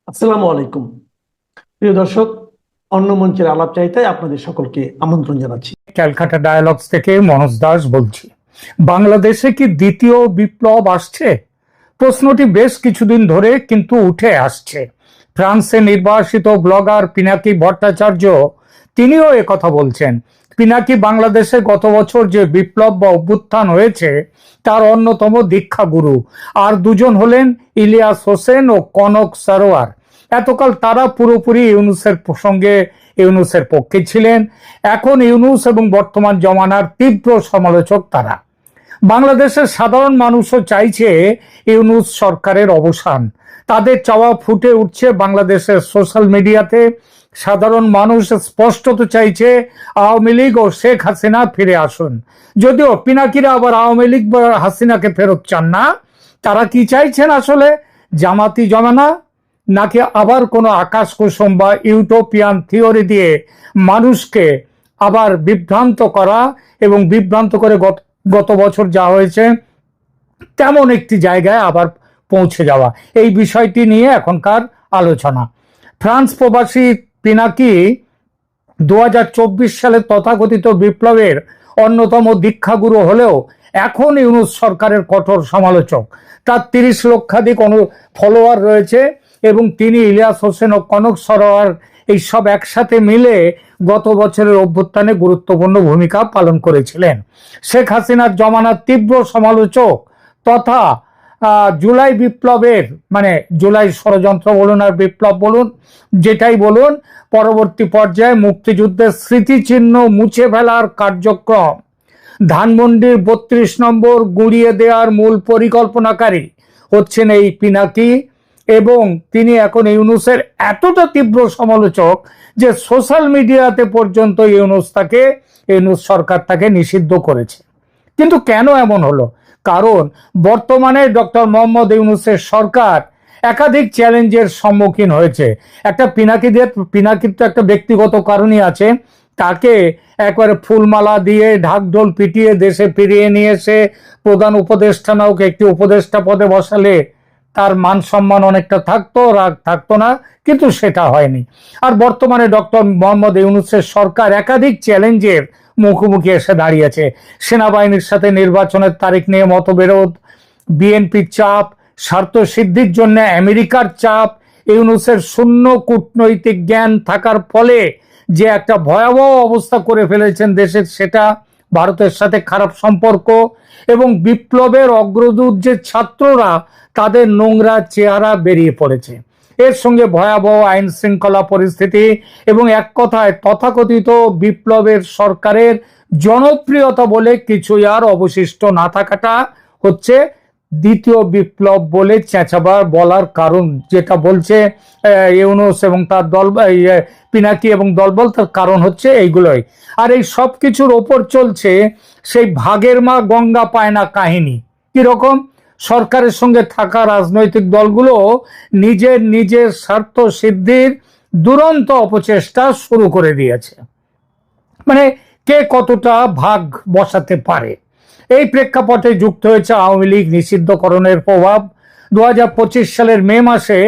আসসালামু আলাইকুম। প্রিয় দর্শক, অন্য মঞ্চের আলাপচারিতায় আপনাদের সকলকে আমন্ত্রণ জানাচ্ছি। ক্যালকাটা ডায়ালগস থেকে মনোজ দাস বলছি। বাংলাদেশে কি দ্বিতীয় বিপ্লব আসছে? প্রশ্নটি বেশ কিছুদিন ধরে কিন্তু উঠে আসছে। ফ্রান্সে নির্বাসিত ব্লগার পিনাকি ভট্টাচার্য তিনিও কথা বলছেন। পিনাকি বাংলাদেশে গত বছর যে বিপ্লব বা অভ্যুত্থান হয়েছে তার অন্যতম দীক্ষা গুরু। আর দুজন হলেন ইলিয়াস হোসেন ও কনক সরোয়ার। এতকাল তারা পুরোপুরি ইউনূসের পক্ষে ছিলেন। এখন ইউনূস এবং বর্তমান জমানার তীব্র সমালোচক তারা। বাংলাদেশের সাধারণ মানুষও চাইছে ইউনূস সরকারের অবসান। তাদের চাওয়া ফুটে উঠছে বাংলাদেশের সোশ্যাল মিডিয়াতে। সাধারণ মানুষ স্পষ্টত চাইছে আওয়ামী লীগ ও শেখ হাসিনা ফিরে আসুন। যদিও পিনাকিরা আবার আওয়ামী লীগ বা হাসিনাকে ফেরত চান না। তারা কি চাইছেন আসলে? জামাতি জমানা, নাকি আবার কোনো আকাশ কুসুম বা ইউটোপিয়ান থিওরি দিয়ে মানুষকে আবার বিভ্রান্ত করা এবং বিভ্রান্ত করে গত বছর যা হয়েছে তেমন একটি জায়গায় আবার পৌঁছে যাওয়া? এই বিষয়টি নিয়ে এখনকার আলোচনা। ফ্রান্স প্রবাসী পিনাকি 2024 সালে তথাকথিত বিপ্লবের অন্যতম দীক্ষাগুরু হলেও এখন ইউনূস সরকারের কঠোর সমালোচক। তার 30 লক্ষাধিক ফলোয়ার রয়েছে এবং তিনি ইলিয়াস হোসেন ও কনক সরোয়ার এই সব একসাথে মিলে গত বছরের অভ্যুত্থানে গুরুত্বপূর্ণ ভূমিকা পালন করেছিলেন। শেখ হাসিনার জমানার তীব্র সমালোচক তথা জুলাই বিপ্লবের মানে জুলাই ষড়যন্ত্র বলুন আর বিপ্লব বলুন যেটাই বলুন, পরবর্তী পর্যায়ে মুক্তিযুদ্ধের স্মৃতিচিহ্ন মুছে ফেলার কার্যক্রম ধানমন্ডির 32 নম্বর গুঁড়িয়ে দেওয়ার মূল পরিকল্পনাকারী হচ্ছেন এই পিনাকি। এবং তিনি এখন ইউনূসের এতটা তীব্র সমালোচক যে সোশ্যাল মিডিয়াতে পর্যন্ত ইউনূস সরকার তাকে নিষিদ্ধ করেছে। কিন্তু কেন এমন হলো? কারণ বর্তমানে ডক্টর মোহাম্মদ ইউনূসের সরকার একাধিক চ্যালেঞ্জের সম্মুখীন হয়েছে। পিনাকির তো একটা ব্যক্তিগত কারণই আছে। তাকে একবারে ফুলমালা দিয়ে ঢাকঢোল পিটিয়ে দেশে ফিরিয়ে নিয়ে এসে প্রধান উপদেষ্টা না ওকে একটি উপদেষ্টা পদে বসালে তার মান সম্মান অনেকটা থাকতো, রাগ থাকতো না, কিন্তু সেটা হয়নি। আর বর্তমানে ডক্টর মোহাম্মদ ইউনূসের সরকার একাধিক চ্যালেঞ্জের মুখোমুখি এসে দাঁড়িয়েছে। সেনাবাহিনীর সাথে নির্বাচনের তারিখ নিয়ে মতবিরোধ, বিএনপির চাপ, স্বার্থ সিদ্ধির জন্য আমেরিকার চাপ, ইউনূসের শূন্য কূটনৈতিক জ্ঞান থাকার ফলে যে একটা ভয়াবহ অবস্থা করে ফেলেছেন দেশের, সেটা, ভারতের সাথে খারাপ সম্পর্ক এবং বিপ্লবের অগ্রদূত যে ছাত্ররা তাদের নোংরা চেহারা বেরিয়ে পড়েছে। এর সঙ্গে ভয়াবহ আইন শৃঙ্খলা পরিস্থিতি এবং এক কথায় তথাকথিত বিপ্লবের সরকারের জনপ্রিয়তা বলে কিছুই আর অবশিষ্ট না থাকাটা হচ্ছে দ্বিতীয় বিপ্লব বলে চেঁচাবার বলার কারণ। যেটা বলছে ইউনূস এবং তার দল, পিনাকি এবং দলবল, তার কারণ হচ্ছে এইগুলোই। আর এই সব কিছুর ওপর চলছে সেই ভাগের মা গঙ্গা পায় না কাহিনী। কিরকম? সরকারের সঙ্গে থাকা রাজনৈতিক দলগুলো নিজের স্বার্থ সিদ্ধির দুরন্ত অপচেষ্টা শুরু করে দিয়েছে। মানে কে কতটা ভাগ বসাতে পারে। এই প্রেক্ষাপটে যুক্ত হয়েছে আওয়ামী লীগ নিষিদ্ধকরণের প্রভাব। 2025 সালের মে মাসে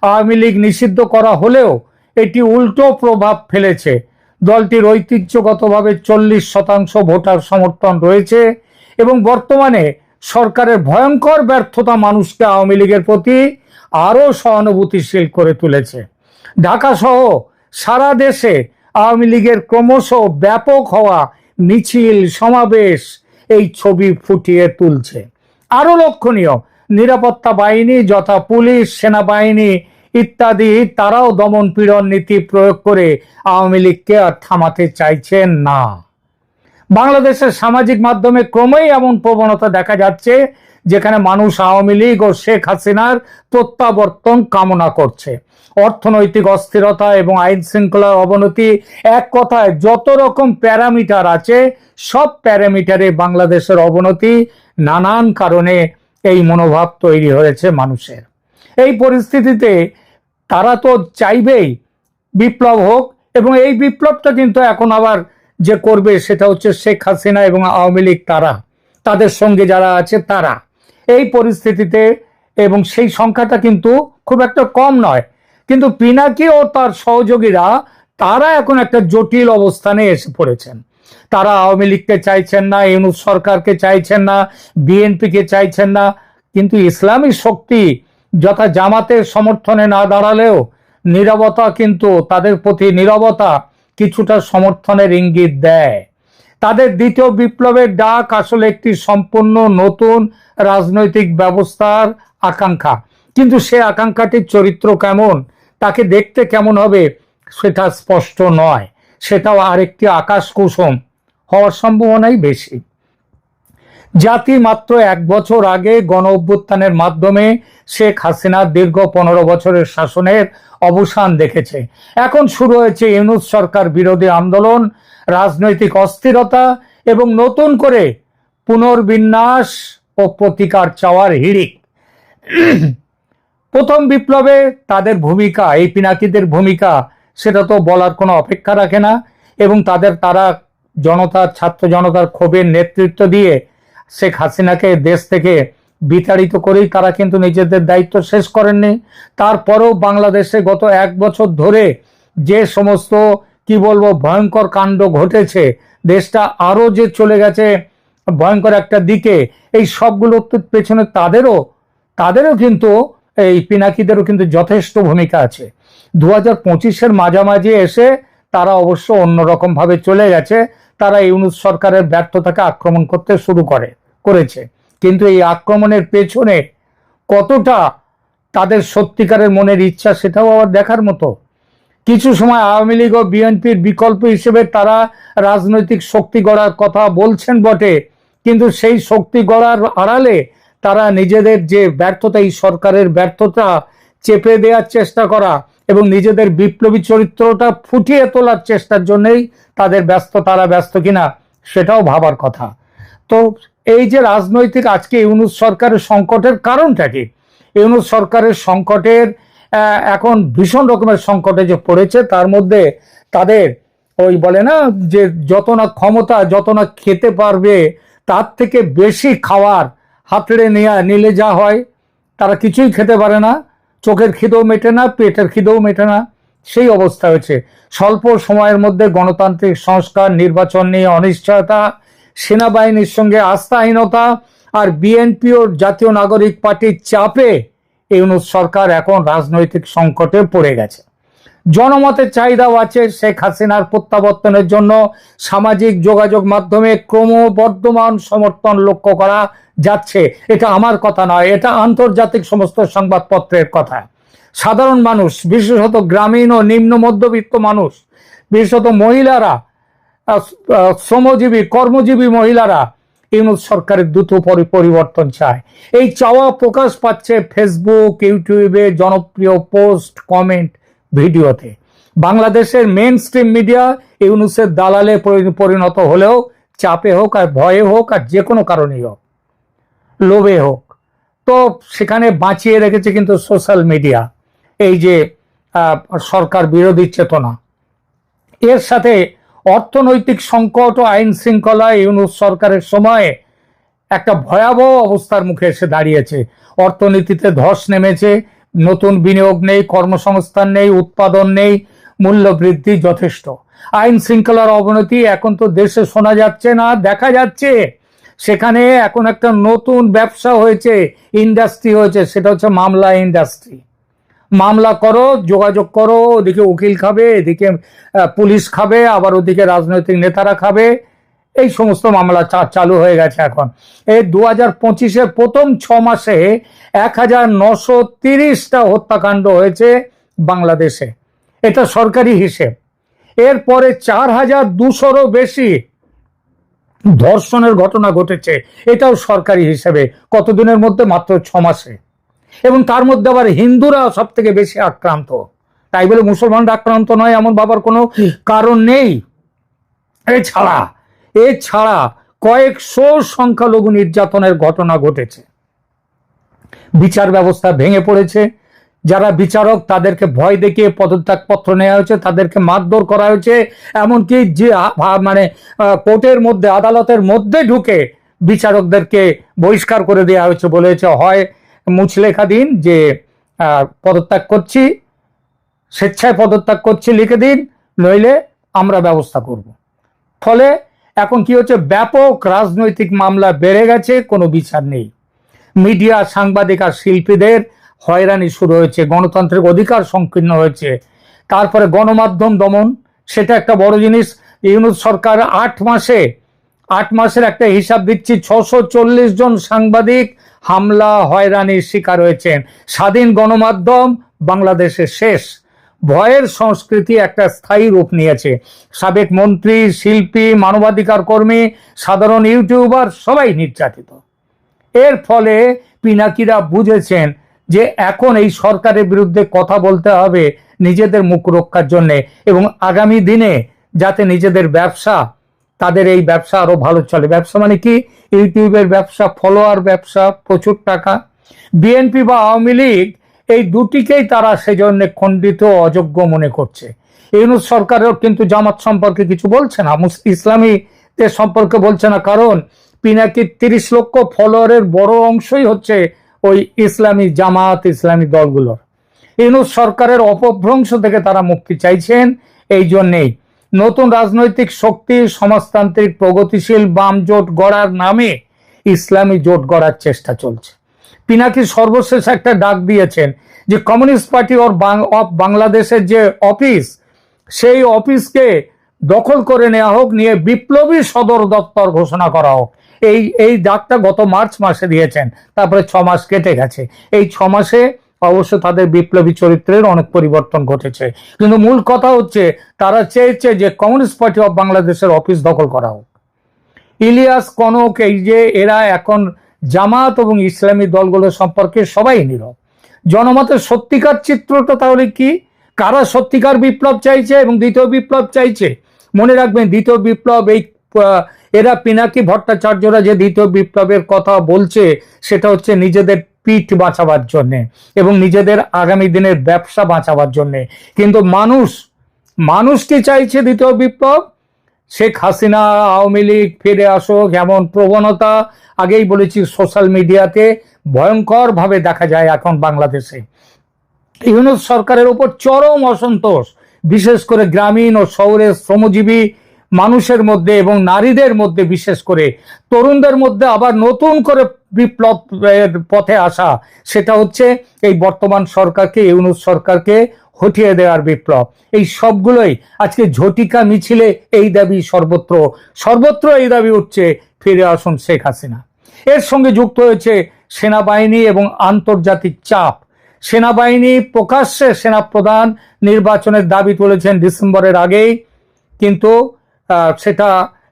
আওয়ামী লীগ নিষিদ্ধ করা হলেও এটি উল্টো প্রভাব ফেলেছে। দলটির ঐতিহ্যগতভাবে 40% ভোটার সমর্থন রয়েছে এবং বর্তমানে সরকারের ভয়ঙ্কর ব্যর্থতা মানুষকে আওয়ামী লীগের প্রতি আরো সহানুভূতিশীল করে তুলেছে। ঢাকা সহ সারা দেশে আওয়ামী লীগের ক্রমশ ব্যাপক হওয়া মিছিল সমাবেশ এই ছবি ফুটিয়ে তুলছে। আরো লক্ষণীয়, নিরাপত্তা বাহিনী যথা পুলিশ, সেনাবাহিনী ইত্যাদি তারাও দমন পীড়ন নীতি প্রয়োগ করে আওয়ামী লীগকে আর থামাতে চাইছেন না। বাংলাদেশের সামাজিক মাধ্যমে ক্রমেই এমন প্রবণতা দেখা যাচ্ছে যেখানে মানুষ আওয়ামী লীগ ও শেখ হাসিনার প্রত্যাবর্তন কামনা করছে। অর্থনৈতিক অস্থিরতা এবং আইন শৃঙ্খলার অবনতি, এক কথায় যত রকম প্যারামিটার আছে সব প্যারামিটারে বাংলাদেশের অবনতি। নানান কারণে এই মনোভাব তৈরি হয়েছে মানুষের। এই পরিস্থিতিতে তারা তো চাইবেই বিপ্লব হোক এবং এই বিপ্লবটা কিন্তু এখন আবার যে করবে সেটা হচ্ছে শেখ হাসিনা এবং আওয়ামী লীগ, তাদের সঙ্গে যারা আছে তারা। এই পরিস্থিতিতে এবং সেই সংখ্যাটা কিন্তু খুব একটা কম নয়, কিন্তু পিনাকি ও তার সহযোগীরা তারা এখন একটা জটিল অবস্থানে এসে পড়েছেন। তারা আওয়ামী লীগকে চাইছেন না, ইউনূস সরকারকে চাইছেন না, বিএনপিকে চাইছেন না, কিন্তু ইসলামী শক্তি যথা জামাতের সমর্থনে না দাঁড়ালেও নীরবতা, কিন্তু তাদের প্রতি নীরবতা কিছুটা সমর্থনের ইঙ্গিত দেয়। তাদের দ্বিতীয় বিপ্লবের ডাক আসলে একটি সম্পূর্ণ নতুন রাজনৈতিক ব্যবস্থার আকাঙ্ক্ষা, কিন্তু সে আকাঙ্ক্ষাটির চরিত্র কেমন, তাকে দেখতে কেমন হবে সেটা স্পষ্ট নয়। সেটাও আরেকটি আকাশ কুসুম হওয়ার সম্ভাবনাই বেশি। জাতি মাত্র 1 বছর আগে গণ অভ্যুত্থানের মাধ্যমে শেখ হাসিনার দীর্ঘ 15 বছরের শাসনের অবসান দেখেছে। এখন শুরু হয়েছে ইউনূস সরকার বিরোধী আন্দোলন, রাজনৈতিক অস্থিরতা এবং নতুন করে পুনর্বিন্যাস ও প্রতিকার চাওয়ার হিড়িক। প্রথম বিপ্লবে তাদের ভূমিকা, এই পিনাকিদের ভূমিকা, সেটা তো বলার কোনো অপেক্ষা রাখে না। এবং তারা জনতার, ছাত্র জনতার ক্ষোভের নেতৃত্ব দিয়ে শেখ হাসিনাকে দেশ থেকে বিতাড়িত করেই তারা কিন্তু নিজেদের দায়িত্ব শেষ করেননি। তারপরেও বাংলাদেশে গত 1 বছর ধরে যে সমস্ত কি বলবো ভয়ঙ্কর কাণ্ড ঘটেছে, দেশটা আরো যে চলে গেছে ভয়ঙ্কর একটা দিকে, এই সবগুলোর পেছনে তাদেরও কিন্তু, এই পিনাকিদেরও কিন্তু যথেষ্ট ভূমিকা আছে। 2025-এর মাঝামাঝি এসে তারা অবশ্য অন্যরকম ভাবে চলে গেছে। তারা ইউনূস সরকারের ব্যর্থতাকে আক্রমণ করতে শুরু করেছে, কিন্তু এই আক্রমণের পেছনে কতটা তাদের সত্যিকারের মনের ইচ্ছা সেটাও আবার দেখার মতো। কিছু সময় আওয়ামী লীগ ও বিএনপির বিকল্প হিসেবে তারা রাজনৈতিক শক্তি গড়ার কথা বলছেন বটে, কিন্তু সেই শক্তি গড়ার আড়ালে তারা নিজেদের যে ব্যর্থতা, এই সরকারের ব্যর্থতা চেপে দেওয়ার চেষ্টা করা এবং নিজেদের বিপ্লবী চরিত্রটা ফুটিয়ে তোলার চেষ্টার জন্যই তারা ব্যস্ত কিনা সেটাও ভাবার কথা। তো এই যে রাজনৈতিক আজকে ইউনূস সরকারের সংকটের কারণটা কি? ইউনূস সরকারের সংকটের এখন ভীষণ রকমের সংকটে যে পড়েছে, তার মধ্যে তাদের ওই বলে না যে যত না ক্ষমতা, যত না খেতে পারবে তার থেকে বেশি খাওয়ার হাতড়ে নিলে যা হয়, তারা কিছুই খেতে পারে না, চোখের খিদেও মেটে না, পেটের খিদেও মেটে না, সেই অবস্থা হয়েছে। স্বল্প সময়ের মধ্যে গণতান্ত্রিক সংস্কার, নির্বাচন নিয়ে অনিশ্চয়তা, সেনাবাহিনীর সঙ্গে আস্থাহীনতা আর বিএনপি ও জাতীয় নাগরিক পার্টির চাপে ইউনূস সরকার এখন রাজনৈতিক সংকটে পড়ে গেছে। জনমতের চাহিদাও আছে। শেখ হাসিনার প্রত্যাবর্তনের জন্য সামাজিক যোগাযোগ মাধ্যমে ক্রমবর্ধমান সমর্থন লক্ষ্য করা যাচ্ছে। এটা আমার কথা নয়, এটা আন্তর্জাতিক সমস্ত সংবাদপত্রের কথা। সাধারণ মানুষ, বিশেষত গ্রামীণ ও নিম্ন মধ্যবিত্ত মানুষ, বিশেষত মহিলারা, শ্রমজীবী কর্মজীবী মহিলারা ইউনূস সরকারের দ্রুত পরিবর্তন চায়। এই চাওয়া প্রকাশ পাচ্ছে ফেসবুক, ইউটিউবে জনপ্রিয় পোস্ট, কমেন্ট, ভিডিওতে। বাংলাদেশের মেইন স্ট্রিম মিডিয়া ইউনূসের দালালে পরিণত হলেও চাপে হোক আর ভয়ে হোক আর যে কোনো কারণেই হোক, লোভে হোক, তো সেখানে বাঁচিয়ে রেখেছে কিন্তু সোশ্যাল মিডিয়া এই যে সরকার বিরোধী চেতনা। এর সাথে অর্থনৈতিক সংকট ও আইন শৃঙ্খলা ইউনূস সরকারের সময়ে একটা ভয়াবহ অবস্থার মুখে এসে দাঁড়িয়েছে। অর্থনীতিতে ধস নেমেছে, নতুন বিনিয়োগ নেই, কর্মসংস্থান নেই, উৎপাদন নেই, মূল্য বৃদ্ধি যথেষ্ট। আইন শৃঙ্খলার অবনতি এখন তো দেশে শোনা যাচ্ছে না, দেখা যাচ্ছে। সেখানে এখন একটা নতুন ব্যবসা হয়েছে, ইন্ডাস্ট্রি হয়েছে, সেটা হচ্ছে মামলা ইন্ডাস্ট্রি। মামলা করো, যোগাযোগ করো, ওদিকে উকিল খাবে, এদিকে পুলিশ খাবে, আবার ওদিকে রাজনৈতিক নেতারা খাবে, এই সমস্ত মামলা চালু হয়ে গেছে এখন। এই 2025-এর প্রথম 6 মাসে 1930টা হত্যাকাণ্ড হয়েছে বাংলাদেশে, এটা সরকারি হিসেব। এরপরে 4200-রও বেশি ধর্ষণের ঘটনা ঘটেছে, এটাও সরকারি হিসেবে। কতদিনের মধ্যে? মাত্র 6 মাসে। এবং তার মধ্যে আবার হিন্দুরা সব থেকে বেশি আক্রান্ত, তাই বলে মুসলমানরা আক্রান্ত নয় এমন ভাবার কোনো কারণ নেই। এছাড়া কয়েকশো সংখ্যালঘু নির্যাতনের ঘটনা ঘটেছে। বিচার ব্যবস্থা ভেঙে পড়েছে। যারা বিচারক তাদেরকে ভয় দেখিয়ে পদত্যাগপত্র নেওয়া হয়েছে, তাদেরকে মারধর করা হয়েছে, এমনকি যে মানে কোর্টের মধ্যে, আদালতের মধ্যে ঢুকে বিচারকদেরকে বহিষ্কার করে দেওয়া হয়েছে, বলেছে হয় মুচলেখা দিন যে পদত্যাগ করছি, স্বেচ্ছায় পদত্যাগ করছি লিখে দিন, নইলে আমরা ব্যবস্থা করব। ফলে এখন কি হচ্ছে, ব্যাপক রাজনৈতিক মামলা বেড়ে গেছে, কোনো বিচার নেই। মিডিয়া, সাংবাদিক আর শিল্পীদের হয়রানি শুরু হয়েছে, গণতান্ত্রিক অধিকার সংকীর্ণ হয়েছে। তারপরে গণমাধ্যম দমন, সেটা একটা বড় জিনিস। ইউনূস সরকার 8 মাসের একটা হিসাব দিচ্ছি, 640 জন সাংবাদিক হামলা হয়রানির শিকার হয়েছেন। স্বাধীন গণমাধ্যম বাংলাদেশে শেষ। ভয়ের সংস্কৃতি একটা স্থায়ী রূপ নিয়েছে। সাবেক মন্ত্রী, শিল্পী, মানবাধিকার কর্মী, সাধারণ ইউটিউবার সবাই নির্যাতিত। এর ফলে পিনাকিরা বুঝেছেন যে এখন এই সরকারের বিরুদ্ধে কথা বলতে হবে নিজেদের মুখ রক্ষার জন্য, এবং আগামী দিনে যাতে নিজেদের ব্যবসা, তাদের এই ব্যবসা আরো ভালো চলে। ব্যবসা মানে কি? ইউটিউবের ব্যবসা, ফলোয়ার ব্যবসা, প্রচুর টাকা। বিএনপি বা আওয়ামী লীগ এই দুটিকেই তারা সেজন্য খণ্ডিত, অযোগ্য মনে করছে। ইউনূস সরকারও কিন্তু জামাত সম্পর্কে কিছু বলছে না, ইসলামীদের সম্পর্কে বলছে না, কারণ পিনাকির 30 লক্ষ ফলোয়ারের বড় অংশই হচ্ছে ওই ইসলামী জামাত, ইসলামী দলগুলোর। ইউনূস সরকারের অপভ্রংশ থেকে তারা মুক্তি চাইছেন। এই জন্যেই নতুন রাজনৈতিক শক্তি, সমাজতান্ত্রিক প্রগতিশীল বাম জোট গড়ার নামে ইসলামী জোট গড়ার চেষ্টা চলছে। পিনাকি সর্বশেষ একটা ডাক দিয়েছেন যে কমিউনিস্ট পার্টি অফ বাংলাদেশের যে অফিস, সেই অফিসকে দখল করে নেওয়া হোক, নিয়ে বিপ্লবী সদর দপ্তর ঘোষণা করা হোক। এই ডাকটা গত মার্চ মাসে দিয়েছেন, তারপরে 6 মাস কেটে গেছে। এই 6 মাসে অবশ্য তাদের বিপ্লবী চরিত্রের অনেক পরিবর্তন ঘটেছে, কিন্তু মূল কথা হচ্ছে তারা চেয়েছে যে কমিউনিস্ট পার্টি অফ বাংলাদেশের অফিস দখল করা হোক। ইলিয়াস, কনক, এই যে এরা এখন জামাত এবং ইসলামী দলগুলো সম্পর্কে সবাই নীরব। জনমতের সত্যিকার চিত্রটা তাহলে কি? কারা সত্যিকার বিপ্লব চাইছে এবং দ্বিতীয় বিপ্লব চাইছে? মনে রাখবেন, দ্বিতীয় বিপ্লব এরা পিনাকি ভট্টাচার্যরা যে দ্বিতীয় বিপ্লবের কথা বলছে, সেটা হচ্ছে নিজেদের পিঠ বাঁচাবার জন্যে এবং নিজেদের আগামী দিনের ব্যবসা বাঁচাবার জন্যে। কিন্তু মানুষ কি চাইছে? দ্বিতীয় বিপ্লব শেখ হাসিনা, আওয়ামী লীগ ফিরে আসুক, এমন প্রবণতা আগেই বলেছি সোশ্যাল মিডিয়াতে ভয়ঙ্কর ভাবে দেখা যায় এখন বাংলাদেশে। ইউনূস সরকারের উপর চরম অসন্তোষ, বিশেষ করে গ্রামীণ ও শহরের শ্রমজীবী মানুষের মধ্যে এবং নারীদের মধ্যে, বিশেষ করে তরুণদের মধ্যে আবার নতুন করে বিপ্লবের পথে আসা, সেটা হচ্ছে এই বর্তমান সরকারকে, ইউনূস সরকারকে হটিয়ে দেওয়ার বিপ্লব। এই সবগুলোই আজকে ঝটিকা মিছিলে এই দাবি সর্বত্র এই দাবি উঠছে, ফিরে আসুন শেখ হাসিনা। এর সঙ্গে যুক্ত হয়েছে সেনাবাহিনী এবং আন্তর্জাতিক চাপ। সেনাবাহিনী প্রকাশ্যে সেনাপ্রধান নির্বাচনের দাবি তুলেছেন ডিসেম্বরের আগেই, কিন্তু সেটা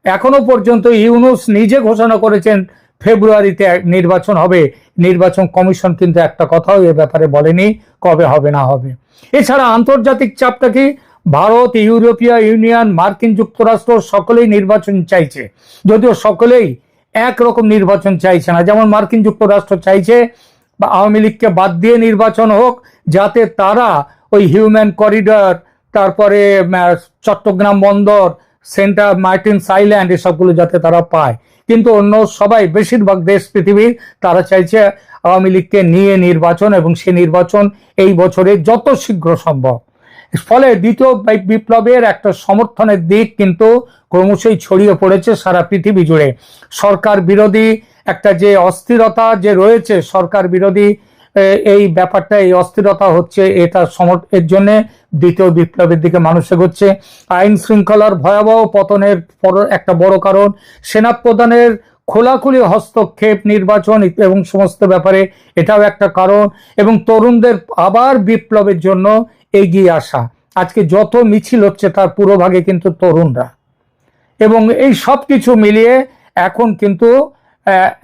এখনো পর্যন্ত ইউনূস নিজে ঘোষণা করেছেন ফেব্রুয়ারিতে নির্বাচন হবে। নির্বাচন কমিশন কিন্তু একটা কথাও এ ব্যাপারে বলেনি কবে হবে না হবে। এছাড়া আন্তর্জাতিক চাপটা কি? ভারত, ইউরোপীয় ইউনিয়ন, মার্কিন যুক্তরাষ্ট্র সকলেই নির্বাচন চাইছে, যদিও সকলেই একরকম নির্বাচন চাইছে না। যেমন মার্কিন যুক্তরাষ্ট্র চাইছে বা আওয়ামী লীগকে বাদ দিয়ে নির্বাচন হোক, যাতে তারা ওই হিউম্যান করিডর, তারপরে চট্টগ্রাম বন্দর, সেন্টার মার্টিনস আইল্যান্ড, এসবগুলো যাতে তারা পায়। কিন্তু অন্য সবাই, বেশিরভাগ দেশ পৃথিবীর, তারা চাইছে আওয়ামী লীগকে নিয়ে নির্বাচন, এবং সে নির্বাচন এই বছরে যত শীঘ্র সম্ভব। ফলে দ্বিতীয় বিপ্লবের একটা সমর্থনের দিক কিন্তু ক্রমশই ছড়িয়ে পড়েছে সারা পৃথিবী জুড়ে। সরকার বিরোধী একটা যে অস্থিরতা যে রয়েছে, সরকার বিরোধী এই ব্যাপারটা, এই অস্থিরতা হচ্ছে, এর জন্য দ্বিতীয় বিপ্লবের দিকে মানুষ এগোচ্ছে। আইন শৃঙ্খলার ভয়াবহ পতনের একটা বড় কারণ সেনাপ্রধানের খোলাখুলি হস্তক্ষেপ নির্বাচন এবং সমস্ত ব্যাপারে, এটাও একটা কারণ। এবং তরুণদের আবার বিপ্লবের জন্য এগিয়ে আসা। আজকে যত মিছিল হচ্ছে তার পুরোভাগে কিন্তু তরুণরা। এবং এই সব কিছু মিলিয়ে এখন কিন্তু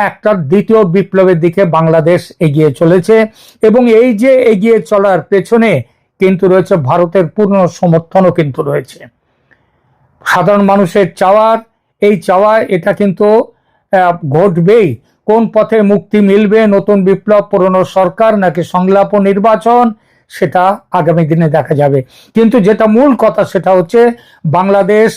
একটা দ্বিতীয় বিপ্লবের দিকে বাংলাদেশ এগিয়ে চলেছে, এবং এই যে এগিয়ে চলার পেছনে কিন্তু রয়েছে ভারতের পূর্ণ সমর্থনও কিন্তু রয়েছে। সাধারণ মানুষের এই চাওয়া এটা কিন্তু ঘটবেই। কোন পথে মুক্তি মিলবে, নতুন বিপ্লব, পুরনো সরকার নাকি সংলাপ ও নির্বাচন, সেটা আগামী দিনে দেখা যাবে। কিন্তু যেটা মূল কথা, সেটা হচ্ছে বাংলাদেশ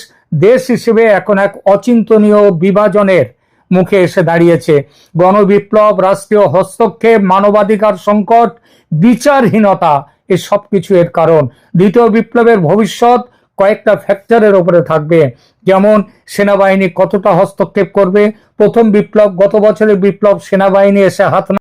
দেশ হিসেবে এখন এক অচিন্তনীয় বিভাজনের মুখে এসে দাঁড়িয়েছে। গণবিপ্লব, রাষ্ট্রীয় হস্তক্ষেপ, মানবাধিকার সংকট, বিচারহীনতা, এই সব কিছু এর কারণ। দ্বিতীয় বিপ্লবের ভবিষ্যৎ কয়েকটা ফ্যাক্টরের উপরে থাকবে, যেমন সেনাবাহিনী কতটা হস্তক্ষেপ করবে। প্রথম বিপ্লব, গত বছরের বিপ্লব, সেনাবাহিনী এসে হাত